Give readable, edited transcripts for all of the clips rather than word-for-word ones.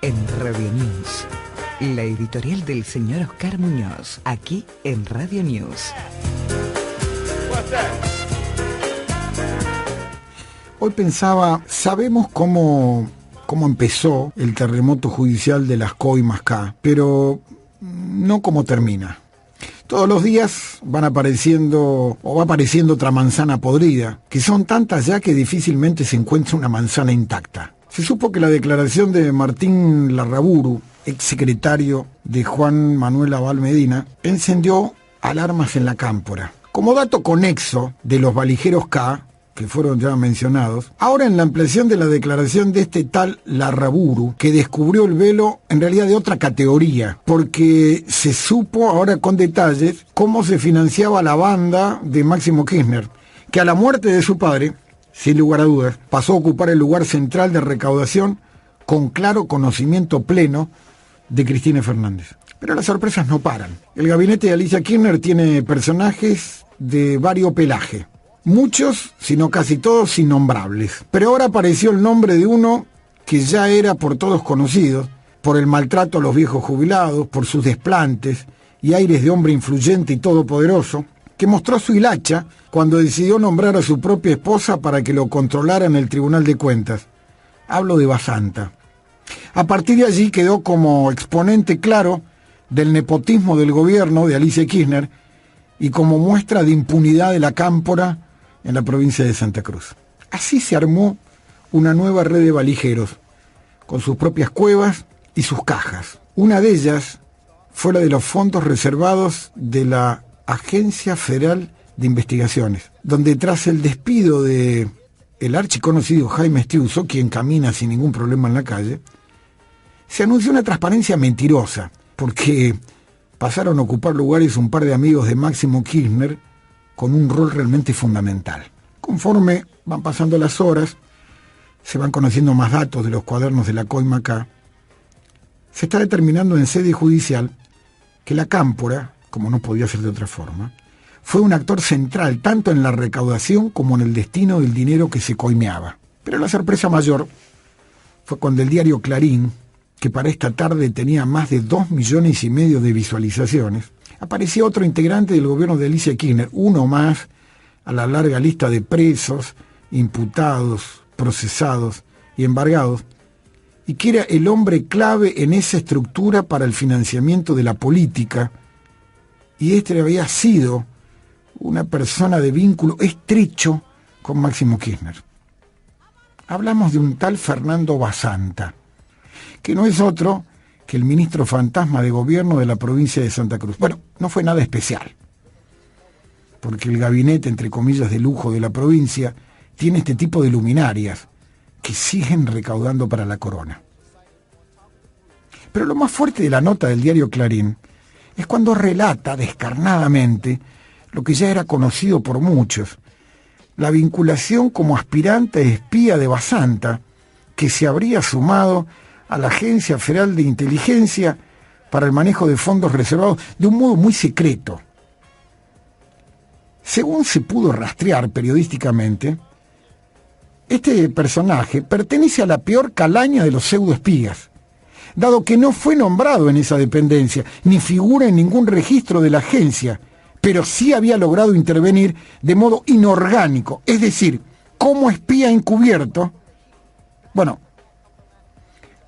en Radio News. La editorial del señor Oscar Muñoz, aquí en Radio News. Hoy pensaba, sabemos cómo empezó el terremoto judicial de las coimas K, pero no cómo termina. Todos los días va apareciendo otra manzana podrida, que son tantas ya que difícilmente se encuentra una manzana intacta. Se supo que la declaración de Martín Larraburu, exsecretario de Juan Manuel Abal Medina, encendió alarmas en la Cámpora. Como dato conexo de los valijeros K, que fueron ya mencionados, ahora en la ampliación de la declaración de este tal Larraburu, que descubrió el velo en realidad de otra categoría, porque se supo ahora con detalles cómo se financiaba la banda de Máximo Kirchner, que a la muerte de su padre, sin lugar a dudas, pasó a ocupar el lugar central de recaudación con claro conocimiento pleno de Cristina Fernández. Pero las sorpresas no paran. El gabinete de Alicia Kirchner tiene personajes de variopelaje. Muchos, si no casi todos, innombrables. Pero ahora apareció el nombre de uno que ya era por todos conocido, por el maltrato a los viejos jubilados, por sus desplantes y aires de hombre influyente y todopoderoso, que mostró su hilacha cuando decidió nombrar a su propia esposa para que lo controlara en el Tribunal de Cuentas. Hablo de Basanta. A partir de allí quedó como exponente claro del nepotismo del gobierno de Alicia Kirchner y como muestra de impunidad de la Cámpora en la provincia de Santa Cruz. Así se armó una nueva red de valijeros, con sus propias cuevas y sus cajas. Una de ellas fue la de los fondos reservados de la Agencia Federal de Investigaciones, donde tras el despido de el archiconocido Jaime Estiuso, quien camina sin ningún problema en la calle, se anunció una transparencia mentirosa, porque pasaron a ocupar lugares un par de amigos de Máximo Kirchner con un rol realmente fundamental. Conforme van pasando las horas, se van conociendo más datos de los cuadernos de la coima K, se está determinando en sede judicial que la Cámpora, como no podía ser de otra forma, fue un actor central tanto en la recaudación como en el destino del dinero que se coimeaba. Pero la sorpresa mayor fue cuando el diario Clarín, que para esta tarde tenía más de 2,5 millones de visualizaciones, apareció otro integrante del gobierno de Alicia Kirchner, uno más a la larga lista de presos, imputados, procesados y embargados, y que era el hombre clave en esa estructura para el financiamiento de la política, y este había sido una persona de vínculo estrecho con Máximo Kirchner. Hablamos de un tal Fernando Basanta, que no es otro que el ministro fantasma de gobierno de la provincia de Santa Cruz. Bueno, no fue nada especial, porque el gabinete, entre comillas, de lujo de la provincia, tiene este tipo de luminarias que siguen recaudando para la corona. Pero lo más fuerte de la nota del diario Clarín es cuando relata descarnadamente lo que ya era conocido por muchos, la vinculación como aspirante espía de Basanta, que se habría sumado a la Agencia Federal de Inteligencia para el manejo de fondos reservados de un modo muy secreto. Según se pudo rastrear periodísticamente, este personaje pertenece a la peor calaña de los pseudoespías, dado que no fue nombrado en esa dependencia, ni figura en ningún registro de la agencia, pero sí había logrado intervenir de modo inorgánico, es decir, como espía encubierto. Bueno,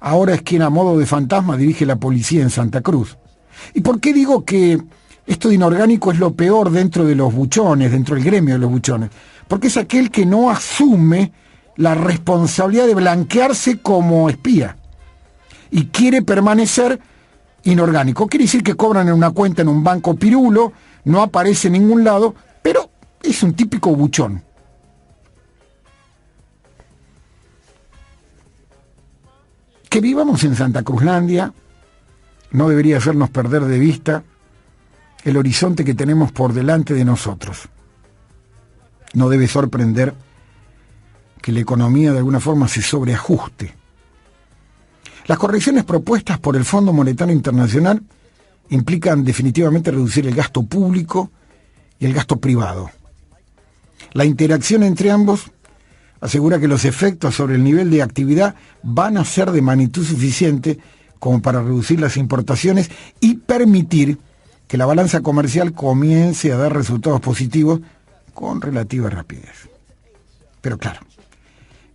ahora es quien a modo de fantasma dirige la policía en Santa Cruz. ¿Y por qué digo que esto de inorgánico es lo peor dentro de los buchones, dentro del gremio de los buchones? Porque es aquel que no asume la responsabilidad de blanquearse como espía y quiere permanecer inorgánico. Quiere decir que cobran en una cuenta en un banco pirulo, no aparece en ningún lado, pero es un típico buchón. Que vivamos en Santa Cruzlandia no debería hacernos perder de vista el horizonte que tenemos por delante de nosotros. No debe sorprender que la economía de alguna forma se sobreajuste. Las correcciones propuestas por el Fondo Monetario Internacional implican definitivamente reducir el gasto público y el gasto privado. La interacción entre ambos asegura que los efectos sobre el nivel de actividad van a ser de magnitud suficiente como para reducir las importaciones y permitir que la balanza comercial comience a dar resultados positivos con relativa rapidez. Pero claro,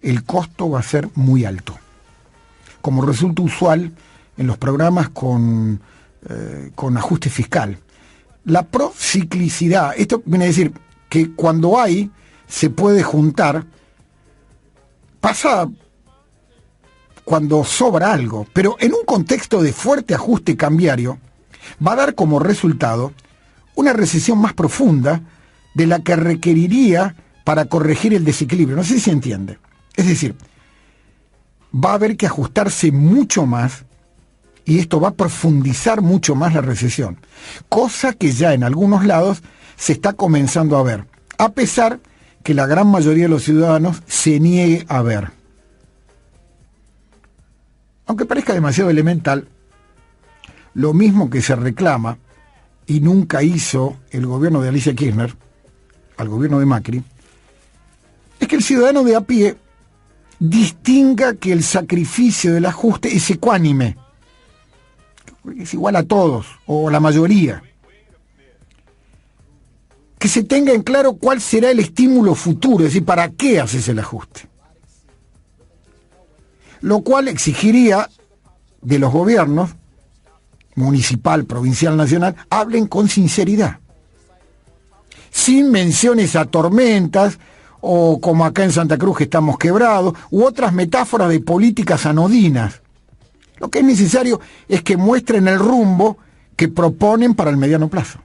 el costo va a ser muy alto, como resulta usual en los programas con ajuste fiscal. La prociclicidad, esto viene a decir que cuando hay, se puede juntar, pasa cuando sobra algo, pero en un contexto de fuerte ajuste cambiario, va a dar como resultado una recesión más profunda de la que requeriría para corregir el desequilibrio. No sé si se entiende. Es decir, va a haber que ajustarse mucho más y esto va a profundizar mucho más la recesión, cosa que ya en algunos lados se está comenzando a ver, a pesar que la gran mayoría de los ciudadanos se niegue a ver. Aunque parezca demasiado elemental, lo mismo que se reclama y nunca hizo el gobierno de Alicia Kirchner al gobierno de Macri, es que el ciudadano de a pie distinga que el sacrificio del ajuste es ecuánime, es igual a todos o a la mayoría. Que se tenga en claro cuál será el estímulo futuro, es decir, para qué haces el ajuste. Lo cual exigiría de los gobiernos, municipal, provincial, nacional, hablen con sinceridad, sin menciones a tormentas, o como acá en Santa Cruz que estamos quebrados, u otras metáforas de políticas anodinas. Lo que es necesario es que muestren el rumbo que proponen para el mediano plazo.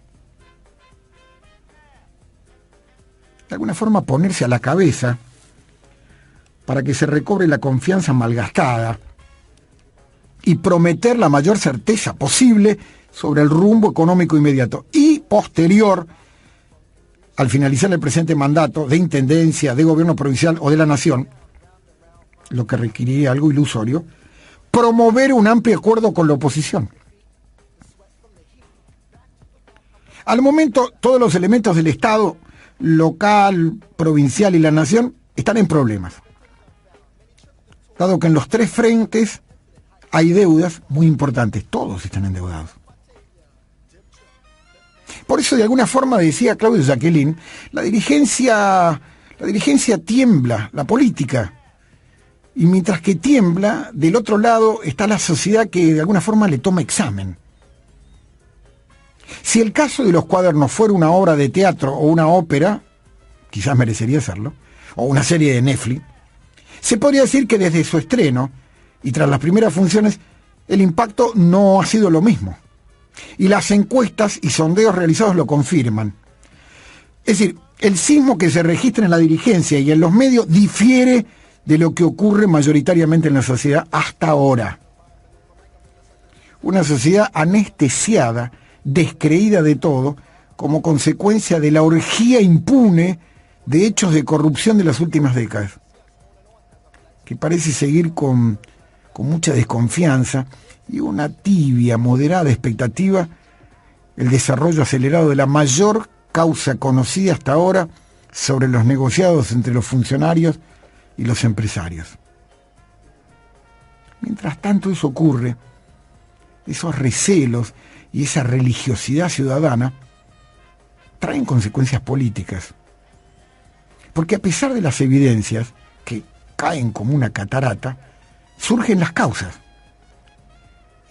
De alguna forma ponerse a la cabeza para que se recobre la confianza malgastada y prometer la mayor certeza posible sobre el rumbo económico inmediato y posterior, al finalizar el presente mandato de intendencia, de gobierno provincial o de la nación, lo que requeriría algo ilusorio, promover un amplio acuerdo con la oposición. Al momento, todos los elementos del Estado, local, provincial y la nación, están en problemas, dado que en los tres frentes hay deudas muy importantes, todos están endeudados. Por eso, de alguna forma, decía Claudio Jacqueline, la dirigencia tiembla, la política. Y mientras que tiembla, del otro lado está la sociedad que de alguna forma le toma examen. Si el caso de los cuadernos fuera una obra de teatro o una ópera, quizás merecería serlo, o una serie de Netflix, se podría decir que desde su estreno y tras las primeras funciones, el impacto no ha sido lo mismo. Y las encuestas y sondeos realizados lo confirman. Es decir, el sismo que se registra en la dirigencia y en los medios difiere de lo que ocurre mayoritariamente en la sociedad hasta ahora. Una sociedad anestesiada, descreída de todo, como consecuencia de la orgía impune de hechos de corrupción de las últimas décadas, que parece seguir con mucha desconfianza y una tibia, moderada expectativa el desarrollo acelerado de la mayor causa conocida hasta ahora sobre los negociados entre los funcionarios y los empresarios. Mientras tanto eso ocurre, esos recelos y esa religiosidad ciudadana traen consecuencias políticas. Porque a pesar de las evidencias, que caen como una catarata, surgen las causas.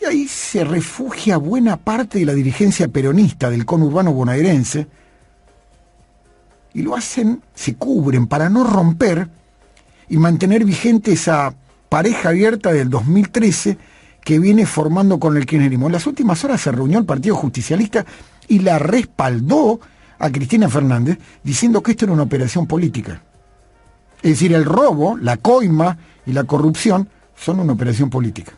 Y ahí se refugia buena parte de la dirigencia peronista del conurbano bonaerense, y lo hacen, se cubren para no romper y mantener vigente esa pareja abierta del 2013 que viene formando con el kirchnerismo. En las últimas horas se reunió el Partido Justicialista y la respaldó a Cristina Fernández, diciendo que esto era una operación política. Es decir, el robo, la coima y la corrupción son una operación política.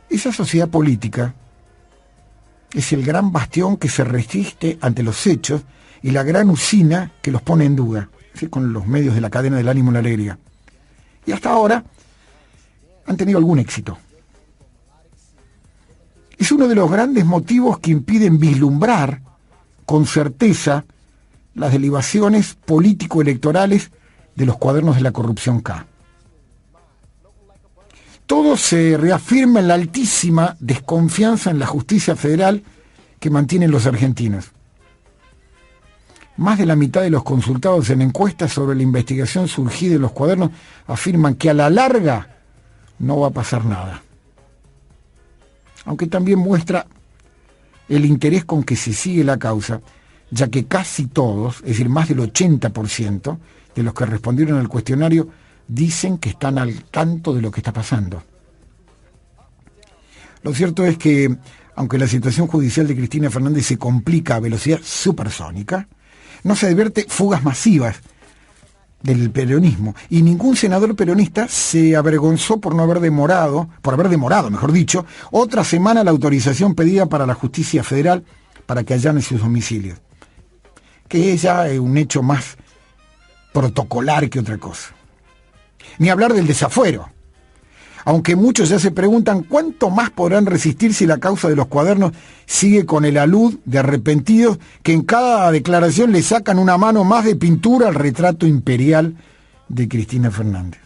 Esa sociedad política es el gran bastión que se resiste ante los hechos y la gran usina que los pone en duda, ¿sí?, con los medios de la cadena del ánimo y la alegría. Y hasta ahora han tenido algún éxito. Es uno de los grandes motivos que impiden vislumbrar con certeza las derivaciones político-electorales de los cuadernos de la corrupción K. Todo se reafirma en la altísima desconfianza en la justicia federal que mantienen los argentinos. Más de la mitad de los consultados en encuestas sobre la investigación surgida de los cuadernos afirman que a la larga no va a pasar nada. Aunque también muestra el interés con que se sigue la causa, ya que casi todos, es decir, más del 80% de los que respondieron al cuestionario, dicen que están al tanto de lo que está pasando. Lo cierto es que, aunque la situación judicial de Cristina Fernández se complica a velocidad supersónica, no se advierte fugas masivas del peronismo, y ningún senador peronista se avergonzó por haber demorado, mejor dicho, otra semana la autorización pedida para la justicia federal para que allane sus domicilios, que es ya un hecho más protocolar que otra cosa. Ni hablar del desafuero, aunque muchos ya se preguntan cuánto más podrán resistir si la causa de los cuadernos sigue con el alud de arrepentidos que en cada declaración le sacan una mano más de pintura al retrato imperial de Cristina Fernández.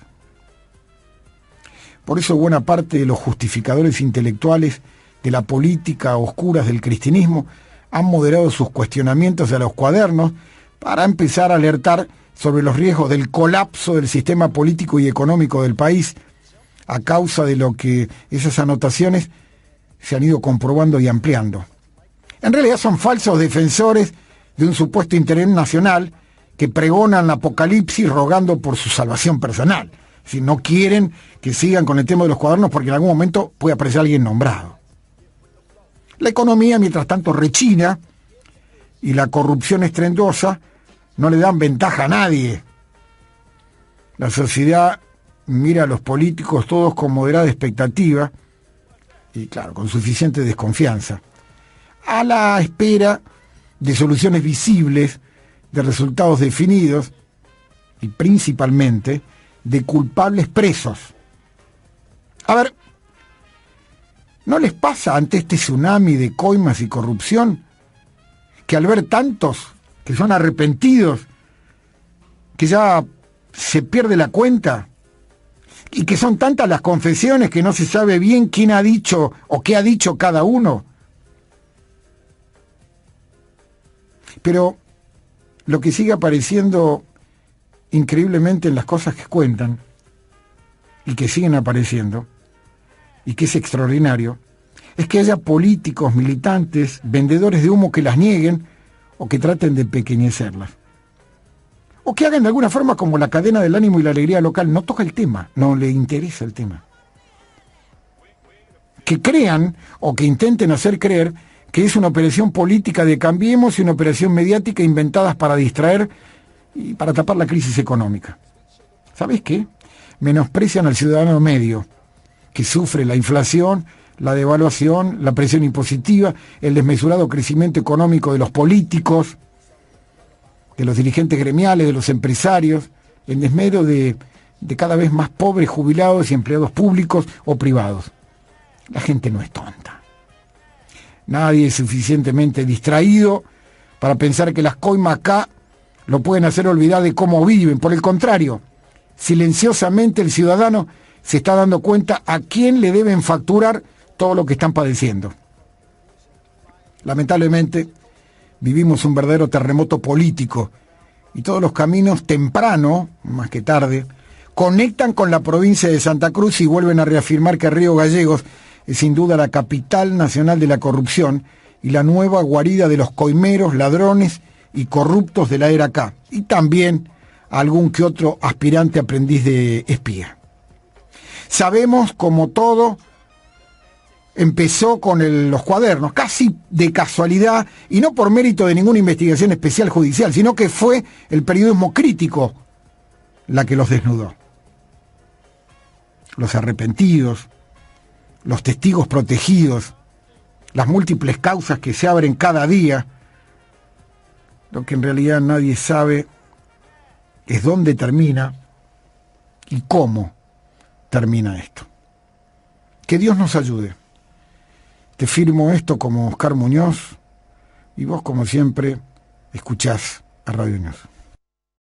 Por eso buena parte de los justificadores intelectuales de la política a oscuras del cristianismo han moderado sus cuestionamientos a los cuadernos para empezar a alertar sobre los riesgos del colapso del sistema político y económico del país, a causa de lo que esas anotaciones se han ido comprobando y ampliando. En realidad son falsos defensores de un supuesto interés nacional que pregonan la apocalipsis rogando por su salvación personal. Si no quieren que sigan con el tema de los cuadernos porque en algún momento puede aparecer alguien nombrado. La economía, mientras tanto, rechina y la corrupción estruendosa no le dan ventaja a nadie. La sociedad mira a los políticos todos con moderada expectativa y, claro, con suficiente desconfianza, a la espera de soluciones visibles, de resultados definidos y principalmente de culpables presos. A ver, ¿no les pasa ante este tsunami de coimas y corrupción que al ver tantos que son arrepentidos, que ya se pierde la cuenta? Y que son tantas las confesiones que no se sabe bien quién ha dicho o qué ha dicho cada uno. Pero lo que sigue apareciendo increíblemente en las cosas que cuentan, y que siguen apareciendo, y que es extraordinario, es que haya políticos, militantes, vendedores de humo que las nieguen o que traten de empequeñecerlas. O que hagan de alguna forma como la cadena del ánimo y la alegría local, no toca el tema, no le interesa el tema. Que crean o que intenten hacer creer que es una operación política de Cambiemos y una operación mediática inventadas para distraer y para tapar la crisis económica. ¿Sabes qué? Menosprecian al ciudadano medio, que sufre la inflación, la devaluación, la presión impositiva, el desmesurado crecimiento económico de los políticos, de los dirigentes gremiales, de los empresarios, en desmedro de cada vez más pobres jubilados y empleados públicos o privados. La gente no es tonta. Nadie es suficientemente distraído para pensar que las coimas acá lo pueden hacer olvidar de cómo viven. Por el contrario, silenciosamente el ciudadano se está dando cuenta a quién le deben facturar todo lo que están padeciendo. Lamentablemente, vivimos un verdadero terremoto político y todos los caminos temprano, más que tarde, conectan con la provincia de Santa Cruz y vuelven a reafirmar que Río Gallegos es sin duda la capital nacional de la corrupción y la nueva guarida de los coimeros, ladrones y corruptos de la era K, y también algún que otro aspirante aprendiz de espía. Sabemos como todo empezó con los cuadernos, casi de casualidad, y no por mérito de ninguna investigación especial judicial, sino que fue el periodismo crítico la que los desnudó. Los arrepentidos, los testigos protegidos, las múltiples causas que se abren cada día. Lo que en realidad nadie sabe es dónde termina y cómo termina esto. Que Dios nos ayude. Te firmo esto como Oscar Muñoz y vos, como siempre, escuchás a Radio News.